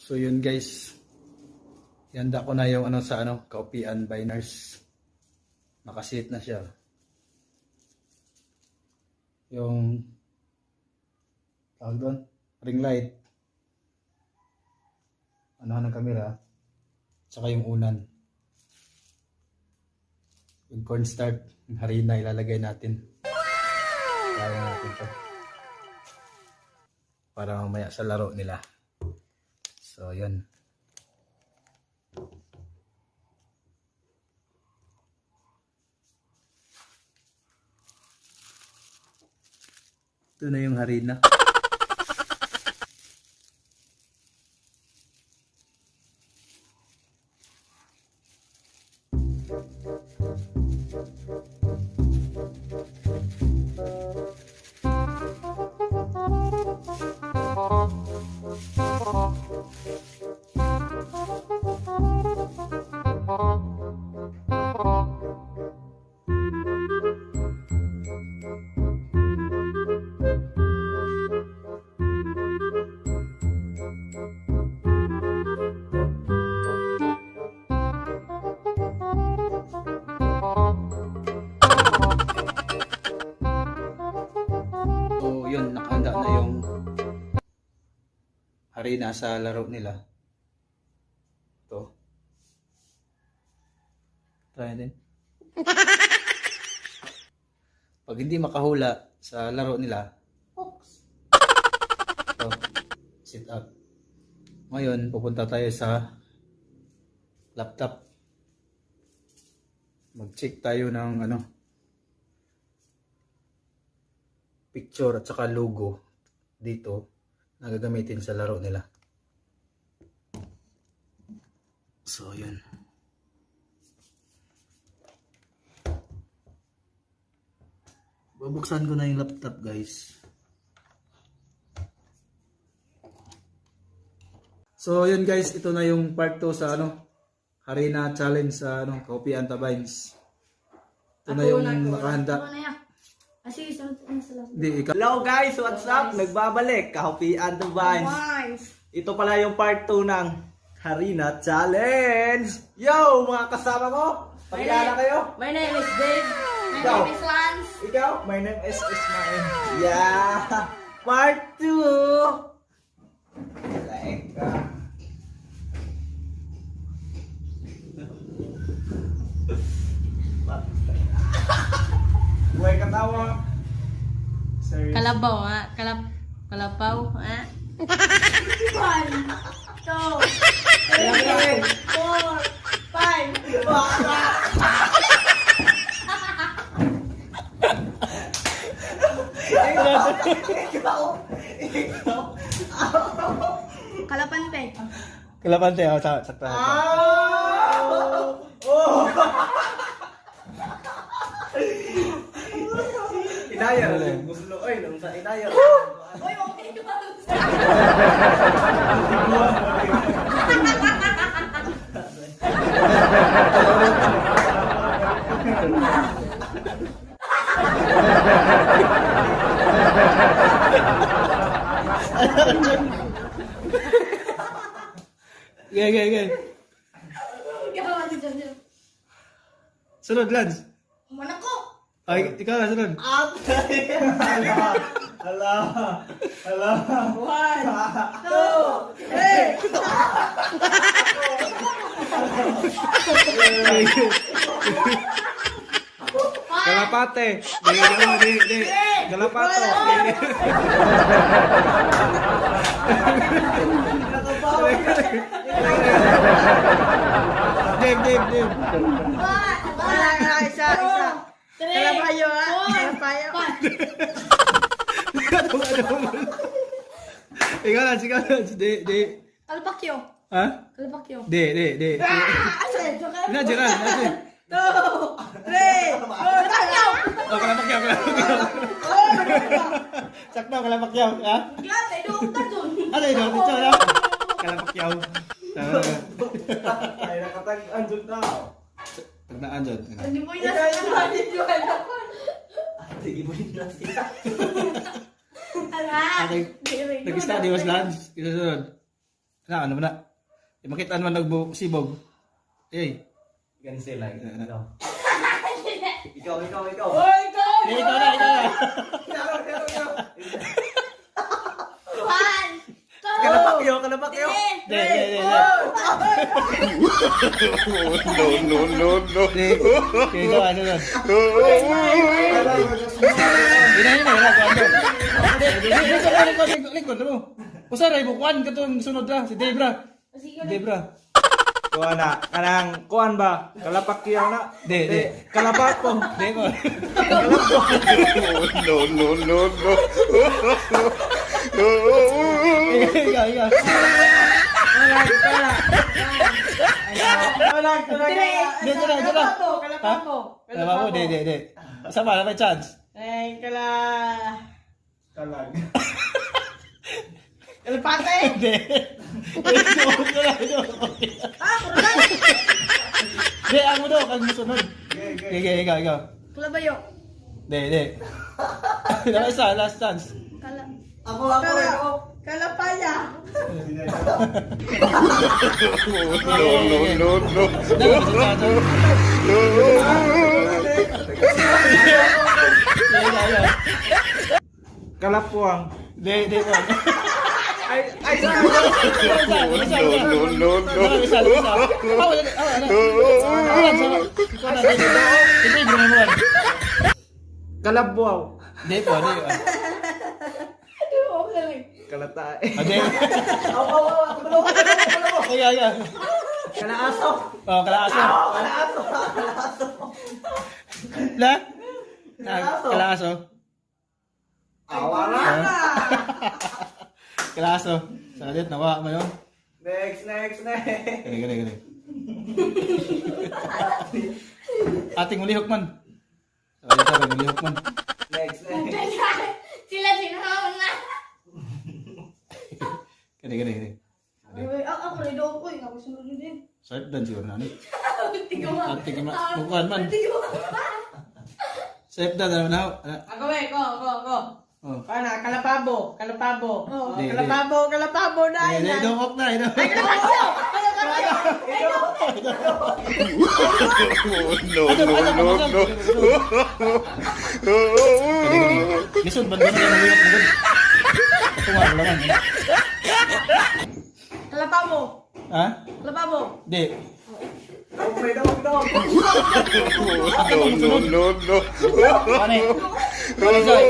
So yun guys. Ihanda ko na yung sa kaupian by nurse. Nakasit na siya. Yung tawag doon, ring light. Ng camera. Tsaka yung unan. Yung cornstarch, yung harina ilalagay natin. Kaya natin to. Para mamaya sa laro nila. So yun. Ito na yung harina. Yun, nakahanda na yung harina sa laro nila. Ito. Try natin. Pag hindi makahula sa laro nila, ito, sit up. Ngayon, pupunta tayo sa laptop. Mag-check tayo ng picture at saka logo dito na gagamitin sa laro nila. So yun. Babuksan ko na yung laptop guys. So yun guys, ito na yung part 2 sa Harina Challenge sa Kaupian Tabines. Ito na yung nakahanda. Hello guys, what's up? Nagbabalik, Kaupian Tabines. Ito pala yung part 2 ng Harina Challenge. Yo, mga kasama ko, pakilala kayo. My name is Dave. My name is Lance. Ikaw, my name is Ismael. Yeah, part 2. Buhay katawa. Kalabaw, ha? Kalabaw, ha? 1, 2, 3, 4, 5. Kalapante. Kalapante, sakta. Inaya, gusto oy, nung sa inaya. Oy, okay ka. Gay. Sunod, Lance. Mana ko? Ay, ikaw na, sunod. Hala. 1, 2, 3. Kalapate. Di. Kalapato. Dave. Isa. Kalabayo, ha? Kalabayo. Ikaw na, di. Kalapakyo. Ha? Kalapakyo. Di. Asan? Na, Jiran. 2, 3, 4, kalapakyo. Oh, kalapakyaw. Sakto, kalapakyaw. Ha? Gata, doon ka dun. Ano yun? Dito na. Kalapakyaw. Ay, nakatag-an dun tao. Tagnaan dyan. Hindi mo yung nasa Sige mo yun na siya. Ala. Nag-study was lunch. Isusunod. Ano mo na? Makita naman nagsibog. Eh. Ganun sila. Ikaw. Oy, go! Ikaw na. One, two, Kalapakyo. De. No. Okay, ikaw ano nun? Likod mo. Usaray mo, kuhan ka itong sunod na, si Debra. Kuha na. Kuhan ba? Kalapakyo na. De. Kalapak po. De ko. No. Ikaw. Dito na. Kalapabo. Tama mo, de. Sama na may chance. Ay, Kalag. kalapate. De. De, ang mo daw, kag musunod. Ikaw. Kalabayo. De. Dala isa, last chance. Ako. Kalapaya. No. Dala mo sa chance. Ikaw. Kalapuang. De ko. Ay, No. Kalabuaw. De ko. Kalatae. Ade. Ako. Ikaw. Kalaaso. Oh, kalaaso. La? Kalaaso. Awala. Kalaaso. Salit, nawa mo yun. Next. Gani. Ating ulihok man. Salit, ulihok man. Next. Sila sinahon na. Gani. Ako rin daw ko. Ako sunod din. Salit, dan siguro na. Tigaw mo. Ating bukuhan man. Tigaw mo. Salit, dan naman ako. Ako ko. Oh. Kana, kalapabo. Di. Kalapabo na. Idongok na. No. Lisod, ban na yung ulihok mo. Patungan mo lang. Kalapabo. Ha? Kalapabo. Di. Daw. No. Pane. Pane Joy.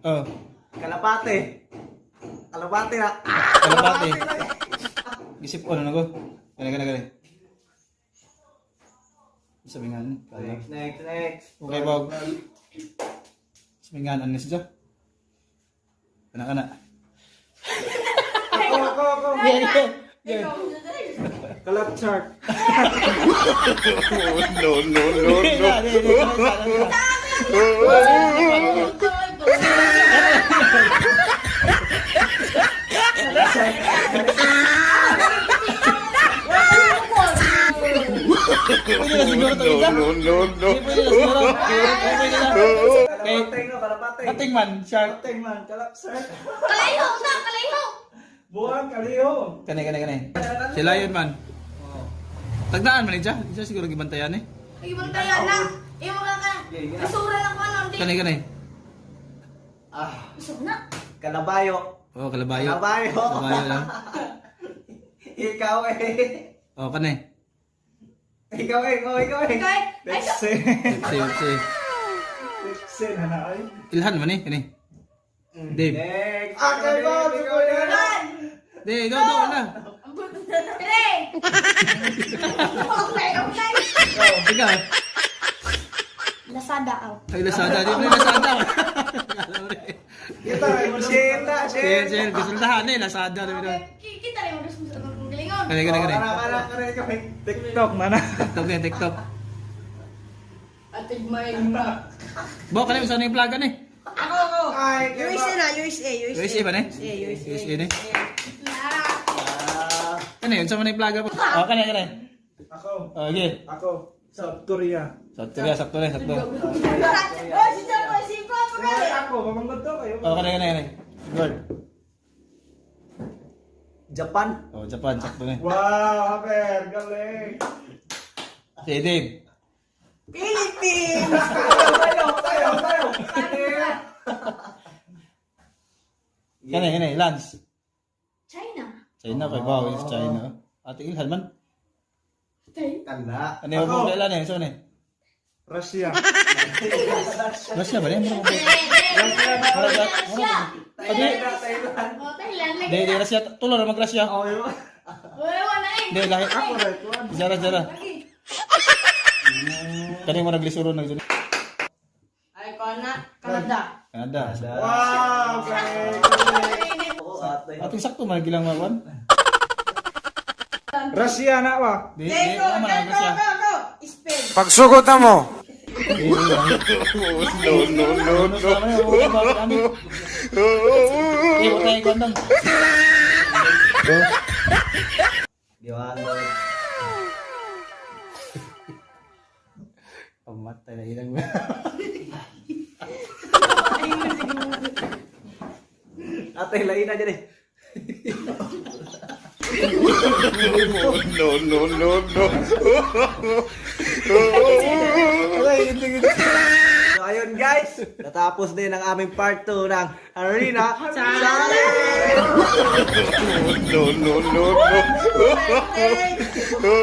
Oh. Kalapate na. Kalabate. Isip ko na ko. Gani. Sabi nga. Next. Okay, Bob. Sabi nga, ano siya? Kana. Ako. Yeah. Kalap chart. No. Pwede na siguro ito isa. No. Pwede na siguro. Okay. Kalapate. Ating man, shark. Kalap chart. Kalayo. Buwan, kaliho. Kani. Sila yun man. Tagdaan man niya. Isa siguro gibantayan eh. Ibang tayo na. Yung mga ka. Isura lang ko ano. Kani. Isura na. Kalabayo. Oh, kalabayo. Kalabayo. Kalabayo lang. Ikaw Oh, kani. Ikaw Ikaw Tekse. Si. Na ay. Ilhan man eh. Kani. Dave. Next. Akal mo. Ikaw na. Dave, ikaw doon na. Three. Okay. Ikaw. Lazada aw. Ay, Lazada. Di ba Lazada? Share. Gusto tahan eh. Lazada. Kita rin mo sa galingon. Kani. TikTok mana? TikTok. Atig may ma. Bo, kani saan yung plaga ni? Ako. Ay, USA ba ni? USA ni. Kani, yun sa man yung plaga po. Oh, kani. Ako. Okay. South Korea. Sakto. Oh, si Jacoy, si Papa. Ako, mamanggod to kayo. Oh, kani. Good. Japan. Oh, Japan, sakto na. Wow, Haber, galing. Si Dave. Philippines! Tayo. Kani, Lance. China. China, kay Bao, is China. Ate Ilhan man. Tanda. Ano yung mga kailan eh? So, Russia. Russia ba rin? Oh, Thailand. Di, Russia. Tulo na mag-Russia. Oh, yun. Wala na eh. Di, lahi. Correct one. Jara. Lagi. Kani mo naglisuro na dyan. Ay, Canada. Canada. Wow, galing. Ating sakto man, gilang mawan. Russia na ba? Di, naman ang Russia. Go. Spain. Pagsugot na mo. Di, No, no, no. Eh, wala tayo kandang. Diwalo. Pamatay na ilang mo. Ate, lain na dyan eh. No, no, no, no. So ayun guys, natapos din ang aming part 2 ng Arena Challenge! No, no, no, no.